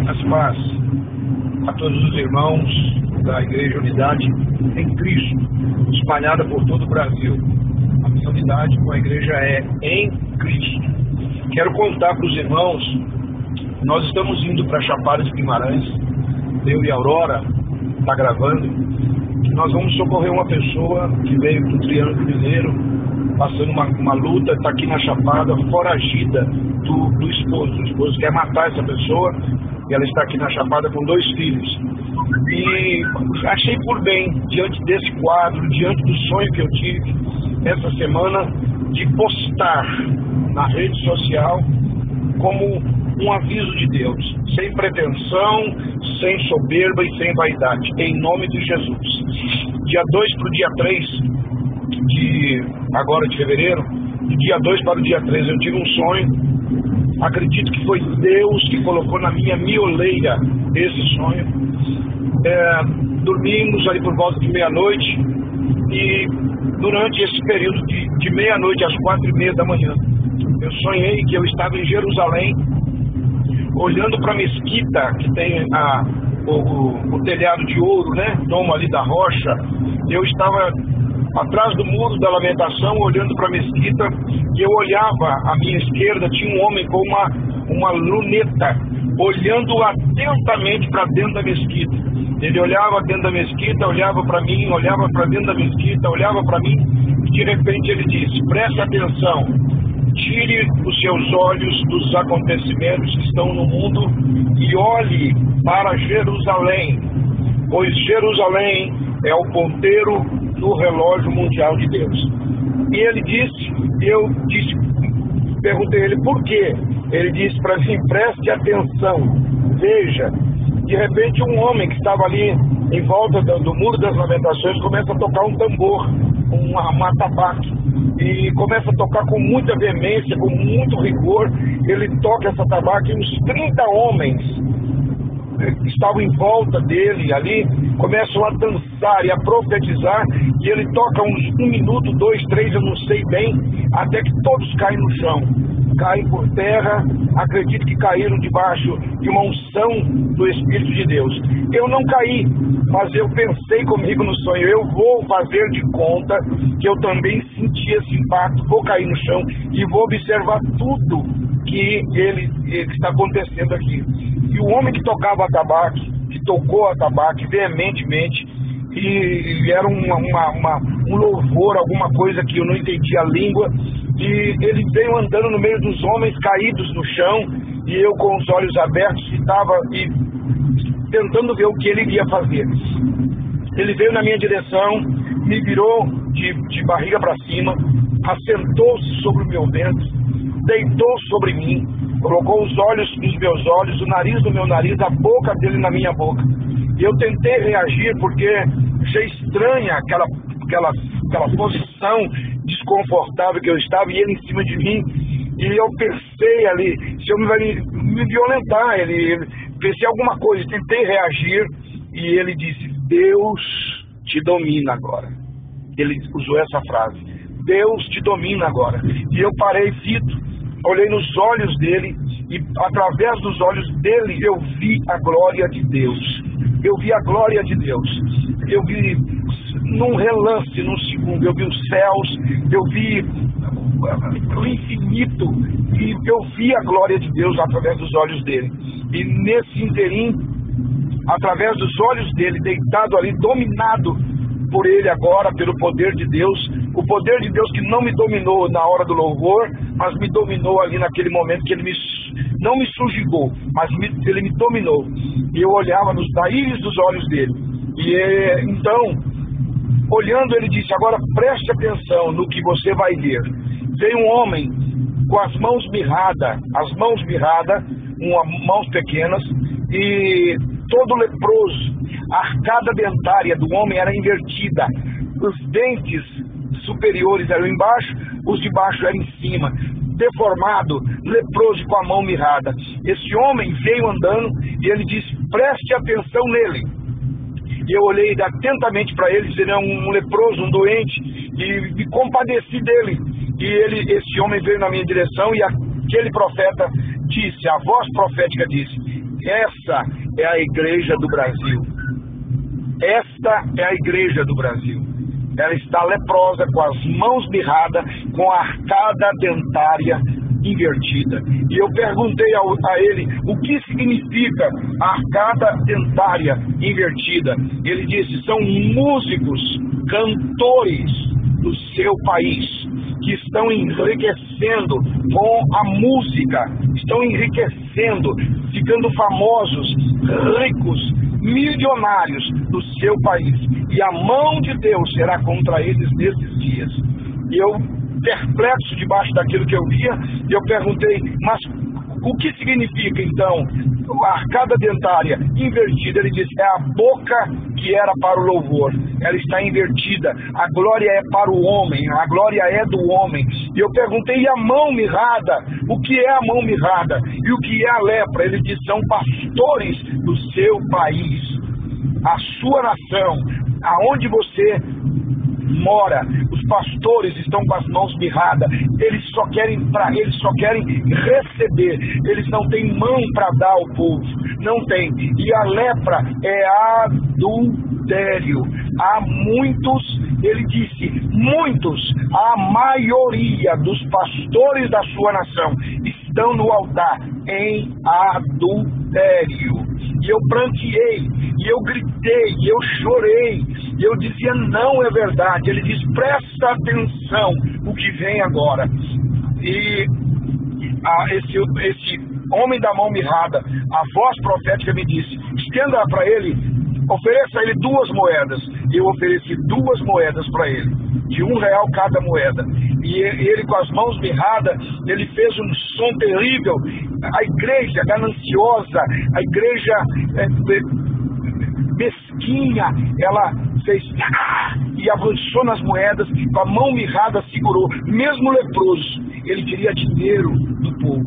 As paz a todos os irmãos da Igreja Unidade em Cristo, espalhada por todo o Brasil. A minha unidade com a igreja é em Cristo. Quero contar para os irmãos, nós estamos indo para Chapada de Guimarães, eu e a Aurora, está gravando, que nós vamos socorrer uma pessoa que veio do Triângulo Mineiro, passando uma luta, está aqui na Chapada, foragida do esposo. O esposo quer matar essa pessoa e ela está aqui na Chapada com 2 filhos. E achei por bem, diante desse quadro, diante do sonho que eu tive essa semana, de postar na rede social como um aviso de Deus, sem pretensão, sem soberba e sem vaidade, em nome de Jesus. Dia 2 para o dia 3 agora de fevereiro, do dia 2 para o dia 3, eu tive um sonho. Acredito que foi Deus que colocou na minha mioleira esse sonho. Dormimos ali por volta de meia-noite e durante esse período de meia-noite às 4h30 da manhã, eu sonhei que eu estava em Jerusalém, olhando para a mesquita que tem o telhado de ouro, né? Domo ali da rocha. Eu estava atrás do muro da lamentação, olhando para a mesquita, e eu olhava à minha esquerda, tinha um homem com uma luneta, olhando atentamente para dentro da mesquita. Ele olhava dentro da mesquita, olhava para mim, olhava para dentro da mesquita, olhava para mim, e de repente ele disse: preste atenção, tire os seus olhos dos acontecimentos que estão no mundo e olhe para Jerusalém, pois Jerusalém é o ponteiro no relógio mundial de Deus. E ele disse, perguntei a ele por quê. Ele disse para mim: preste atenção, veja. De repente um homem que estava ali em volta do Muro das Lamentações começa a tocar um tambor, um atabaque, e começa a tocar com muita veemência, com muito rigor. Ele toca essa atabaque e uns 30 homens que estavam em volta dele ali começam a dançar e a profetizar, e ele toca uns 1 minuto, 2, 3, eu não sei bem, até que todos caem no chão, caem por terra. Acredito que caíram debaixo de uma unção do Espírito de Deus. Eu não caí, mas eu pensei comigo no sonho: eu vou fazer de conta que eu também senti esse impacto, vou cair no chão e vou observar tudo que está acontecendo aqui. E o homem que tocava atabaque, que tocou atabaque veementemente, e era um louvor, alguma coisa que eu não entendia a língua, e ele veio andando no meio dos homens caídos no chão, e eu com os olhos abertos estava tentando ver o que ele iria fazer. Ele veio na minha direção, me virou de barriga para cima, assentou-se sobre o meu ventre, deitou sobre mim, colocou os olhos nos meus olhos, o nariz no meu nariz, a boca dele na minha boca. E eu tentei reagir porque achei estranha aquela posição desconfortável que eu estava, e ele em cima de mim. E eu pensei ali, se eu vai me violentar, pensei alguma coisa, tentei reagir, e ele disse: Deus te domina agora. Ele usou essa frase: Deus te domina agora. E eu parei fito, olhei nos olhos dele, e através dos olhos dele eu vi a glória de Deus. Eu vi a glória de Deus. Eu vi num relance, num segundo, eu vi os céus, eu vi o infinito, e eu vi a glória de Deus através dos olhos dele. E nesse interim, através dos olhos dele, deitado ali, dominado por ele agora, pelo poder de Deus, o poder de Deus que não me dominou na hora do louvor, mas me dominou ali naquele momento que ele não me subjugou, mas ele me dominou. E eu olhava nos íris dos olhos dele. E então, olhando, ele disse: agora preste atenção no que você vai ver. Veio um homem com as mãos mirradas, mãos pequenas, e todo leproso. A arcada dentária do homem era invertida, os dentes superiores eram embaixo, os de baixo eram em cima, deformado, leproso, com a mão mirrada. Esse homem veio andando e ele disse: preste atenção nele. E eu olhei atentamente para ele, ele era um leproso, um doente, e me compadeci dele. E esse homem veio na minha direção, e aquele profeta disse, a voz profética disse: Essa é a igreja do Brasil. Esta é a igreja do Brasil. Ela está leprosa, com as mãos mirradas, com a arcada dentária invertida. E eu perguntei a ele o que significa a arcada dentária invertida. Ele disse: são músicos, cantores do seu país, que estão enriquecendo com a música, estão enriquecendo, ficando famosos, ricos, milionários do seu país. E a mão de Deus será contra eles nesses dias. E eu, perplexo debaixo daquilo que eu via, eu perguntei: mas o que significa então a arcada dentária invertida? Ele disse: é a boca que era para o louvor, ela está invertida, a glória é para o homem, a glória é do homem. E eu perguntei: e a mão mirrada? O que é a mão mirrada? E o que é a lepra? Ele disse: são pastores do seu país, a sua nação, aonde você mora. Os pastores estão com as mãos mirradas, eles só querem receber, eles não têm mão para dar ao povo, não tem. E a lepra é adultério. Há muitos, ele disse, muitos, a maioria dos pastores da sua nação estão no altar em adultério. E eu pranteei, e eu gritei, e eu chorei, e eu dizia: não é verdade. Ele diz: presta atenção o que vem agora. E esse homem da mão mirrada, a voz profética me disse: estenda para ele, ofereça a ele 2 moedas. Eu ofereci 2 moedas para ele, de R$1 cada moeda. E ele, com as mãos mirradas, ele fez um som terrível. A igreja gananciosa, a igreja mesquinha, ela fez e avançou nas moedas, com a mão mirrada segurou, mesmo leproso. Ele queria dinheiro do povo.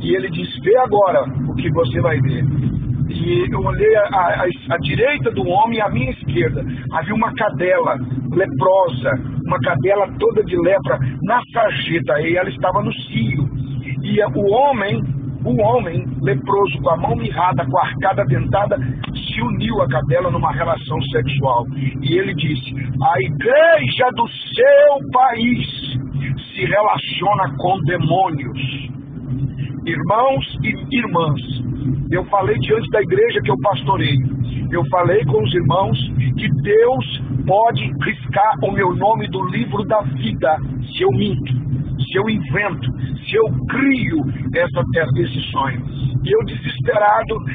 E ele disse: vê agora o que você vai ver. E eu olhei à direita do homem e à minha esquerda. Havia uma cadela leprosa, uma cadela toda de lepra na sarjeta, e ela estava no cio. E o homem leproso, com a mão mirrada, com a arcada dentada, se uniu à cadela numa relação sexual. E ele disse: a igreja do seu país se relaciona com demônios. Irmãos e irmãs, eu falei diante da igreja que eu pastorei, eu falei com os irmãos que Deus pode riscar o meu nome do livro da vida se eu minto, se eu invento, se eu crio esse sonho. E eu desesperado,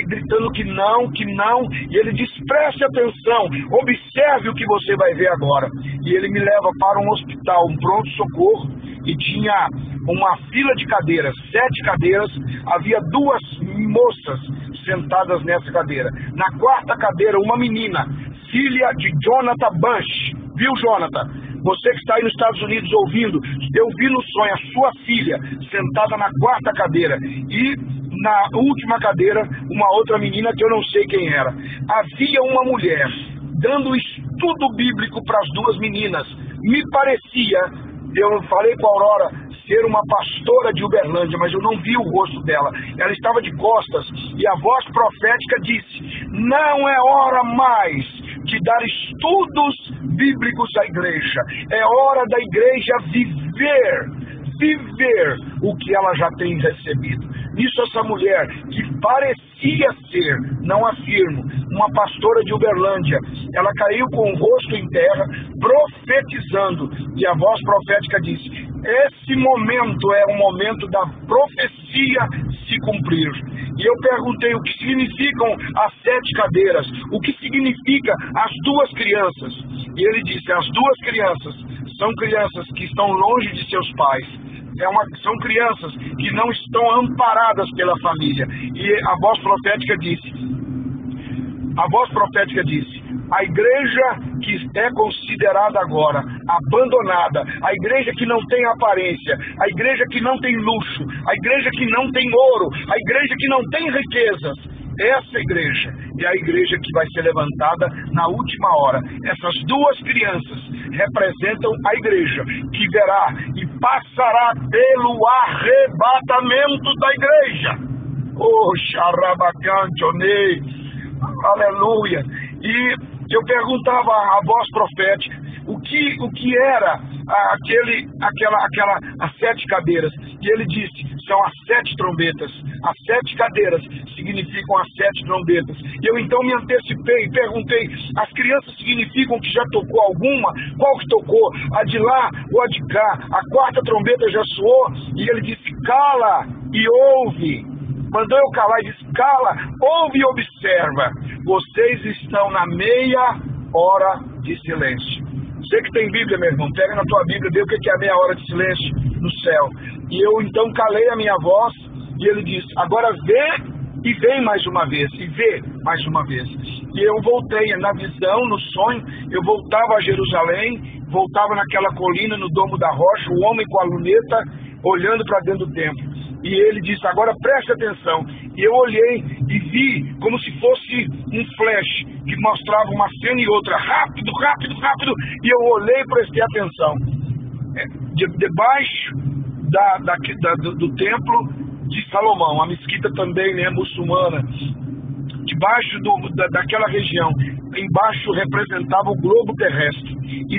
gritando que não, e ele diz: preste atenção, observe o que você vai ver agora. E ele me leva para um hospital, um pronto-socorro, e tinha uma fila de cadeiras, 7 cadeiras, havia 2 moças sentadas nessa cadeira. Na 4ª cadeira, uma menina, filha de Jonathan Bush. Viu, Jonathan? Você que está aí nos Estados Unidos ouvindo, eu vi no sonho a sua filha sentada na 4ª cadeira. E na última cadeira, uma outra menina que eu não sei quem era. Havia uma mulher dando estudo bíblico para as 2 meninas. Me parecia, eu falei com a Aurora, ser uma pastora de Uberlândia, mas eu não vi o rosto dela. Ela estava de costas e a voz profética disse: não é hora mais de dar estudos bíblicos à igreja. É hora da igreja viver o que ela já tem recebido. Nisso, essa mulher, que parecia ser, não afirmo, uma pastora de Uberlândia, ela caiu com o rosto em terra, profetizando, e a voz profética disse: esse momento é o momento da profecia se cumprir. E eu perguntei o que significam as 7 cadeiras, o que significa as 2 crianças. E ele disse: as 2 crianças são crianças que estão longe de seus pais. São crianças que não estão amparadas pela família. E a voz profética disse: a igreja que é considerada agora abandonada, a igreja que não tem aparência, a igreja que não tem luxo, a igreja que não tem ouro, a igreja que não tem riquezas, essa igreja é a igreja que vai ser levantada na última hora. Essas 2 crianças representam a igreja, que verá e passará pelo arrebatamento da igreja. Oh, xarabacante, onei, aleluia. E eu perguntava à voz profética o que era as 7 cadeiras. E ele disse, são as 7 trombetas. As 7 cadeiras significam as 7 trombetas. E eu então me antecipei e perguntei, as crianças significam que já tocou alguma? Qual que tocou? A de lá ou a de cá? A 4ª trombeta já soou? E ele disse, cala e ouve. Mandou eu calar e disse, cala, ouve e observa. Vocês estão na meia hora de silêncio. Você que tem Bíblia, meu irmão, pega na tua Bíblia, vê o que é a meia hora de silêncio no céu. E eu então calei a minha voz e ele disse, agora vê e vem mais uma vez, e vê mais uma vez. E eu voltei na visão, no sonho, eu voltava a Jerusalém, voltava naquela colina, no Domo da Rocha, o homem com a luneta, olhando para dentro do templo. E ele disse, agora preste atenção. E eu olhei e vi como se fosse um flash, que mostrava uma cena e outra, rápido, rápido, rápido. E eu olhei e prestei atenção. Debaixo do templo de Salomão, a mesquita também, né, muçulmana, debaixo daquela região, embaixo representava o globo terrestre. E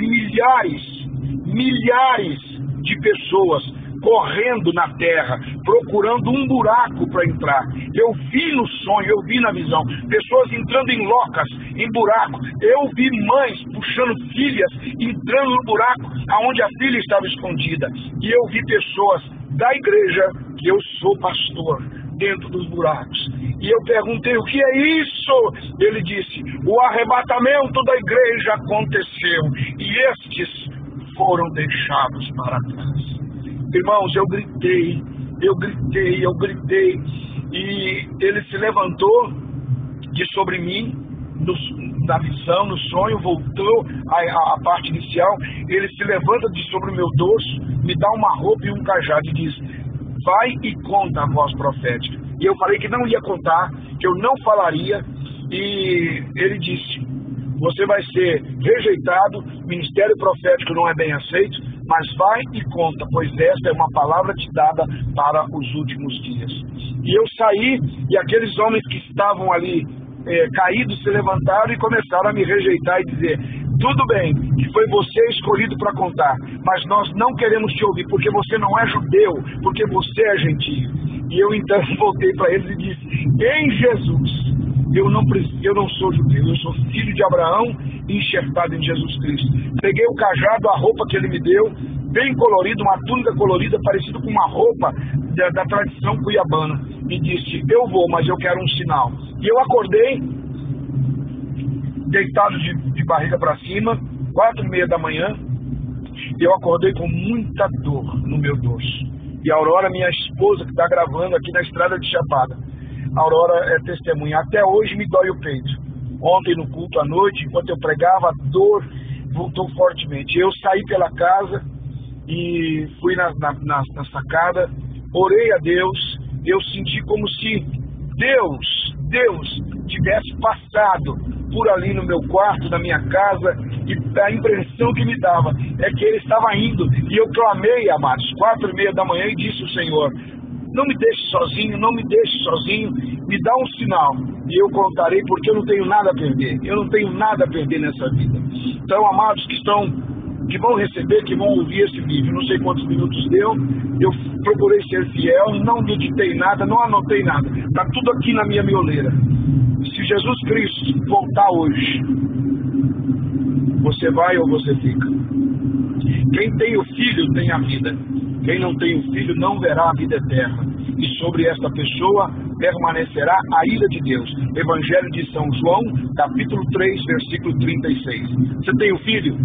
milhares de pessoas correndo na terra, procurando um buraco para entrar. Eu vi no sonho, eu vi na visão, pessoas entrando em locas, em buraco. Eu vi mães puxando filhas, entrando no buraco aonde a filha estava escondida. E eu vi pessoas da igreja, que eu sou pastor, dentro dos buracos. E eu perguntei, o que é isso? Ele disse, o arrebatamento da igreja aconteceu, e estes foram deixados para trás. Irmãos, eu gritei, e ele se levantou de sobre mim, na visão, no sonho, voltou à parte inicial, ele se levanta de sobre o meu dorso, me dá uma roupa e um cajado e diz, vai e conta a voz profética. E eu falei que não ia contar, que eu não falaria, e ele disse, você vai ser rejeitado, ministério profético não é bem aceito, mas vai e conta, pois esta é uma palavra te dada para os últimos dias. E eu saí, e aqueles homens que estavam ali caídos se levantaram e começaram a me rejeitar e dizer, tudo bem, que foi você escolhido para contar, mas nós não queremos te ouvir, porque você não é judeu, porque você é gentio. E eu então voltei para eles e disse, em Jesus, eu não sou judeu, eu sou filho de Abraão, enxertado em Jesus Cristo. Peguei o cajado, a roupa que ele me deu, bem colorida, uma túnica colorida, parecida com uma roupa da tradição cuiabana. E disse, eu vou, mas eu quero um sinal. E eu acordei, deitado de barriga para cima, 4:30 da manhã, e eu acordei com muita dor no meu dorso. E a Aurora, minha esposa, que está gravando aqui na estrada de Chapada, a Aurora é testemunha. Até hoje me dói o peito. Ontem no culto à noite, enquanto eu pregava, a dor voltou fortemente. Eu saí pela casa e fui na sacada, orei a Deus. Eu senti como se Deus tivesse passado por ali no meu quarto, na minha casa, e a impressão que me dava é que ele estava indo. E eu clamei, amados, 4:30 da manhã, e disse ao Senhor, não me deixe sozinho, não me deixe sozinho, me dá um sinal, e eu contarei, porque eu não tenho nada a perder, eu não tenho nada a perder nessa vida. Então, amados que vão receber, que vão ouvir esse vídeo, não sei quantos minutos deu, eu procurei ser fiel, não meditei nada, não anotei nada, está tudo aqui na minha mioleira. Se Jesus Cristo voltar hoje, você vai ou você fica? Quem tem o Filho tem a vida. Quem não tem o Filho não verá a vida eterna. E sobre esta pessoa permanecerá a ira de Deus. Evangelho de São João, capítulo 3, versículo 36. Você tem o Filho?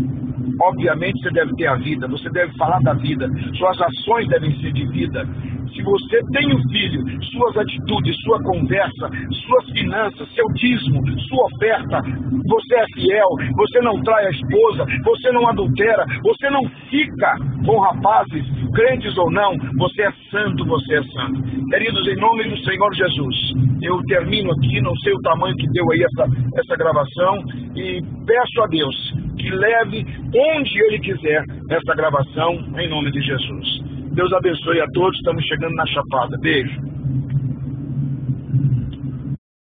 Obviamente você deve ter a vida. Você deve falar da vida. Suas ações devem ser de vida. Se você tem um filho, suas atitudes, sua conversa, suas finanças, seu dízimo, sua oferta, você é fiel, você não trai a esposa, você não adultera, você não fica com rapazes, crentes ou não, você é santo, você é santo. Queridos, em nome do Senhor Jesus, eu termino aqui, não sei o tamanho que deu aí essa gravação, e peço a Deus que leve onde Ele quiser essa gravação, em nome de Jesus. Deus abençoe a todos, estamos chegando na Chapada. Beijo.